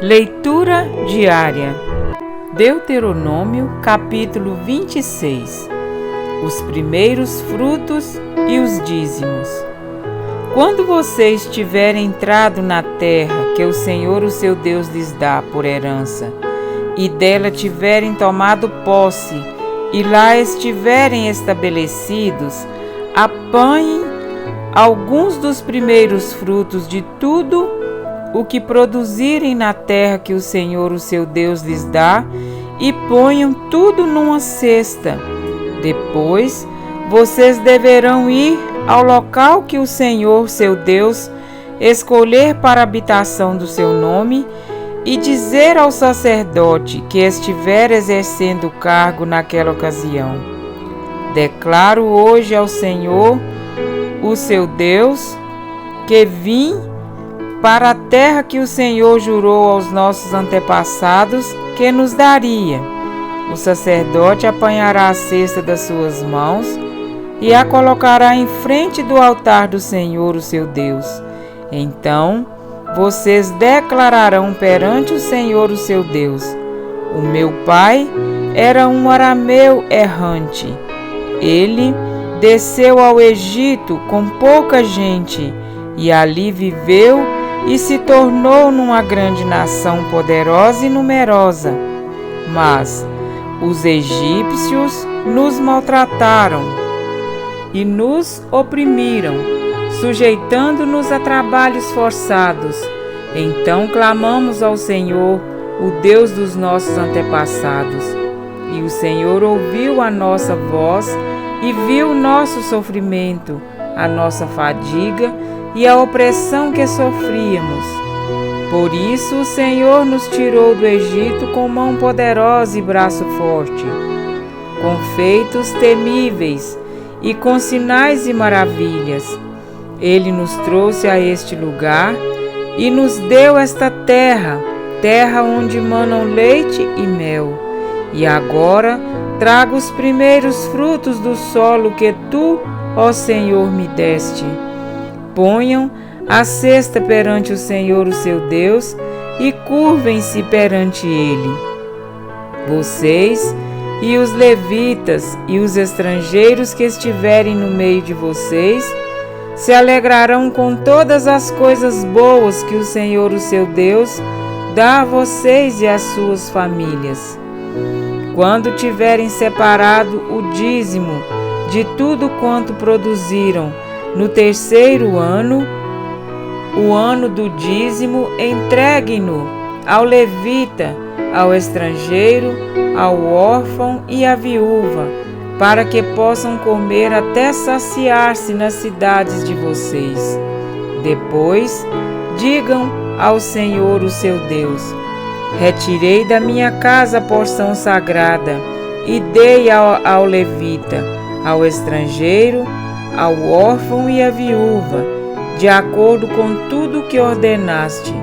Leitura diária. Deuteronômio, capítulo 26. Os primeiros frutos e os dízimos. Quando vocês tiverem entrado na terra que o Senhor, o seu Deus, lhes dá por herança, e dela tiverem tomado posse, e lá estiverem estabelecidos, apanhem alguns dos primeiros frutos de tudo o que produzirem na terra que o Senhor, o seu Deus, lhes dá, e ponham tudo numa cesta. Depois, vocês deverão ir ao local que o Senhor, seu Deus, escolher para a habitação do seu nome, e dizer ao sacerdote que estiver exercendo o cargo naquela ocasião: declaro hoje ao Senhor, o seu Deus, que vim para a terra que o Senhor jurou aos nossos antepassados que nos daria. O sacerdote apanhará a cesta das suas mãos e a colocará em frente do altar do Senhor, o seu Deus. Então, vocês declararão perante o Senhor, o seu Deus: o meu pai era um arameu errante. Ele desceu ao Egito com pouca gente e ali viveu e se tornou numa grande nação poderosa e numerosa. Mas os egípcios nos maltrataram e nos oprimiram, sujeitando-nos a trabalhos forçados. Então clamamos ao Senhor, o Deus dos nossos antepassados. E o Senhor ouviu a nossa voz e viu o nosso sofrimento, a nossa fadiga e a opressão que sofríamos. Por isso o Senhor nos tirou do Egito com mão poderosa e braço forte, com feitos temíveis e com sinais e maravilhas. Ele nos trouxe a este lugar e nos deu esta terra, terra onde manam leite e mel. E agora trago os primeiros frutos do solo que tu, ó Senhor, me deste. Ponham a cesta perante o Senhor, o seu Deus, e curvem-se perante ele. Vocês e os levitas e os estrangeiros que estiverem no meio de vocês se alegrarão com todas as coisas boas que o Senhor, o seu Deus, dá a vocês e às suas famílias. Quando tiverem separado o dízimo de tudo quanto produziram, no terceiro ano, o ano do dízimo, entreguem-no ao levita, ao estrangeiro, ao órfão e à viúva, para que possam comer até saciar-se nas cidades de vocês. Depois, digam ao Senhor, o seu Deus: retirei da minha casa a porção sagrada e dei ao levita, ao estrangeiro, ao órfão e à viúva, de acordo com tudo que ordenaste.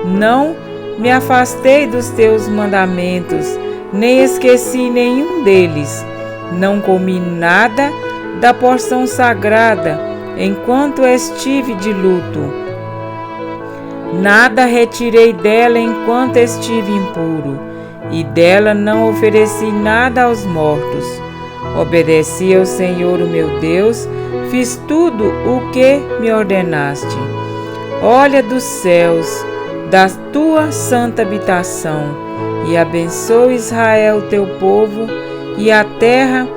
Não me afastei dos teus mandamentos, nem esqueci nenhum deles. Não comi nada da porção sagrada enquanto estive de luto. Nada retirei dela enquanto estive impuro, e dela não ofereci nada aos mortos. Obedeci ao Senhor, o meu Deus, fiz tudo o que me ordenaste. Olha dos céus, da tua santa habitação, e abençoe Israel, teu povo, e a terra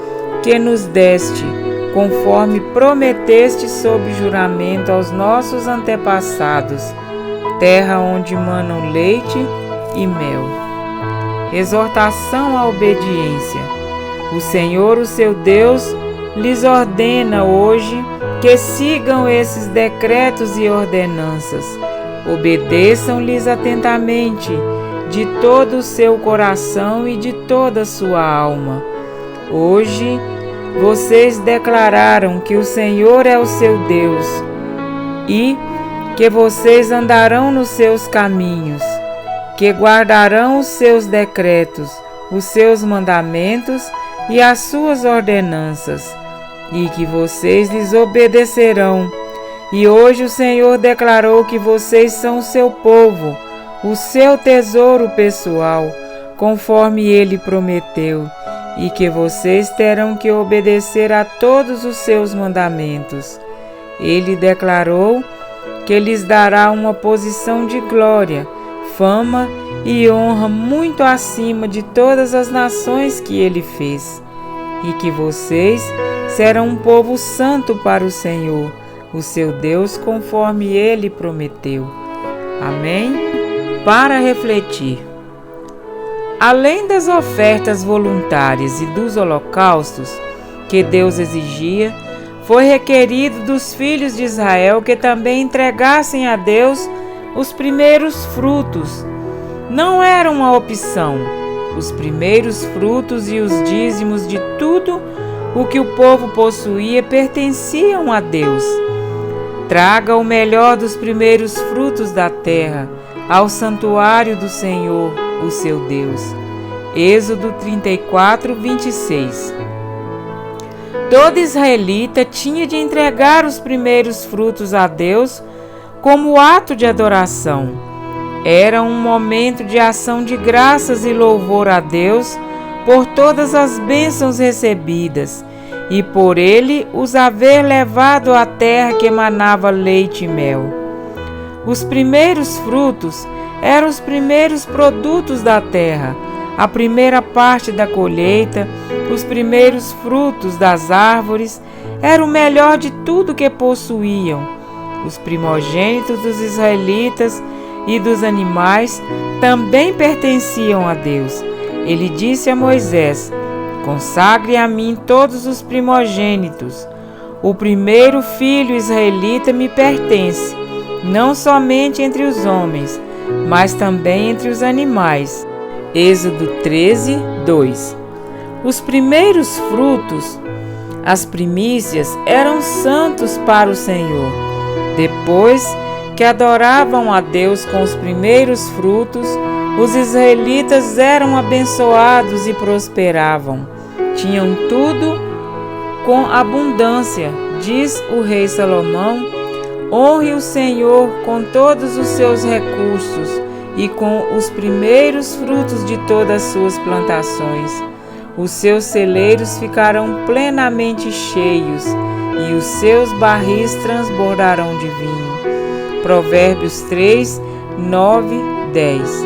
que nos deste, conforme prometeste sob juramento aos nossos antepassados, terra onde manam leite e mel. Exortação à obediência. O Senhor, o seu Deus, lhes ordena hoje que sigam esses decretos e ordenanças. Obedeçam-lhes atentamente, de todo o seu coração e de toda a sua alma. Hoje, vocês declararam que o Senhor é o seu Deus e que vocês andarão nos seus caminhos, que guardarão os seus decretos, os seus mandamentos e as suas ordenanças, e que vocês lhes obedecerão. E hoje o Senhor declarou que vocês são o seu povo, o seu tesouro pessoal, conforme ele prometeu, e que vocês terão que obedecer a todos os seus mandamentos. Ele declarou que lhes dará uma posição de glória, fama e honra muito acima de todas as nações que ele fez, e que vocês serão um povo santo para o Senhor, o seu Deus, conforme ele prometeu. Amém? Para refletir. Além das ofertas voluntárias e dos holocaustos que Deus exigia, foi requerido dos filhos de Israel que também entregassem a Deus os primeiros frutos. Não era uma opção. Os primeiros frutos e os dízimos de tudo o que o povo possuía pertenciam a Deus. Traga o melhor dos primeiros frutos da terra ao santuário do Senhor, o seu Deus. Êxodo 34, 26. Todo israelita tinha de entregar os primeiros frutos a Deus como ato de adoração. Era um momento de ação de graças e louvor a Deus por todas as bênçãos recebidas e por ele os haver levado à terra que emanava leite e mel. Os primeiros frutos eram os primeiros produtos da terra, a primeira parte da colheita, os primeiros frutos das árvores, era o melhor de tudo que possuíam. Os primogênitos dos israelitas e dos animais também pertenciam a Deus. Ele disse a Moisés: consagre a mim todos os primogênitos. O primeiro filho israelita me pertence, não somente entre os homens, mas também entre os animais. Êxodo 13, 2. Os primeiros frutos, as primícias, eram santos para o Senhor. Depois que adoravam a Deus com os primeiros frutos, os israelitas eram abençoados e prosperavam. Tinham tudo com abundância. Diz o rei Salomão: honre o Senhor com todos os seus recursos e com os primeiros frutos de todas as suas plantações. Os seus celeiros ficarão plenamente cheios e os seus barris transbordarão de vinho. Provérbios 3, 9, 10.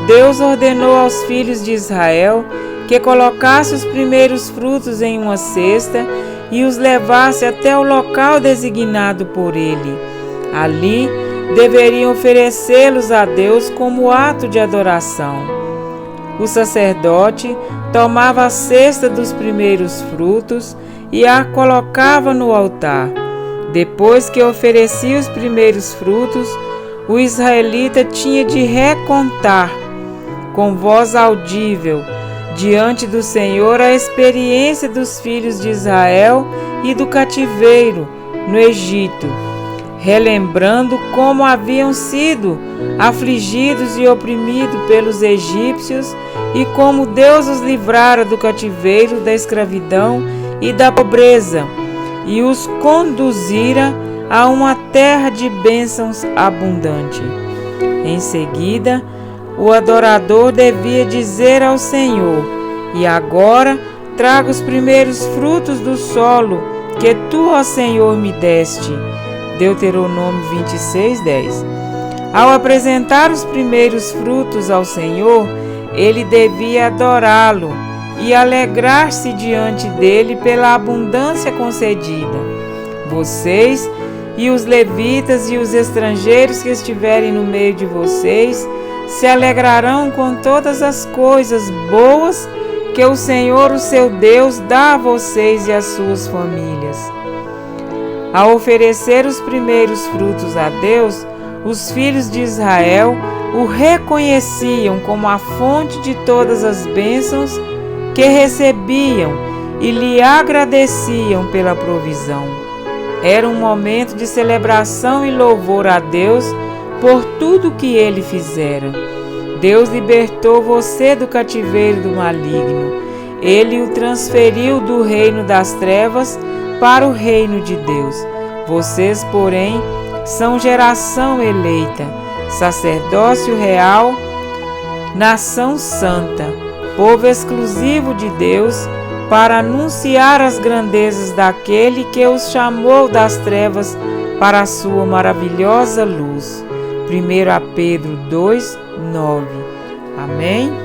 Deus ordenou aos filhos de Israel que colocasse os primeiros frutos em uma cesta e os levasse até o local designado por ele. Ali deveriam oferecê-los a Deus como ato de adoração. O sacerdote tomava a cesta dos primeiros frutos e a colocava no altar. Depois que oferecia os primeiros frutos, o israelita tinha de recontar, com voz audível, diante do Senhor, a experiência dos filhos de Israel e do cativeiro no Egito, relembrando como haviam sido afligidos e oprimidos pelos egípcios e como Deus os livrara do cativeiro, da escravidão e da pobreza e os conduzira a uma terra de bênçãos abundante. Em seguida, o adorador devia dizer ao Senhor: e agora traga os primeiros frutos do solo que tu, ó Senhor, me deste. Deuteronômio 26, 10. Ao apresentar os primeiros frutos ao Senhor, ele devia adorá-lo e alegrar-se diante dele pela abundância concedida. Vocês e os levitas e os estrangeiros que estiverem no meio de vocês se alegrarão com todas as coisas boas que o Senhor, o seu Deus, dá a vocês e às suas famílias. Ao oferecer os primeiros frutos a Deus, os filhos de Israel o reconheciam como a fonte de todas as bênçãos que recebiam e lhe agradeciam pela provisão. Era um momento de celebração e louvor a Deus por tudo que ele fizera. Deus libertou você do cativeiro do maligno. Ele o transferiu do reino das trevas para o reino de Deus. Vocês, porém, são geração eleita, sacerdócio real, nação santa, povo exclusivo de Deus, para anunciar as grandezas daquele que os chamou das trevas para a sua maravilhosa luz. 1 Pedro 2:9. Amém?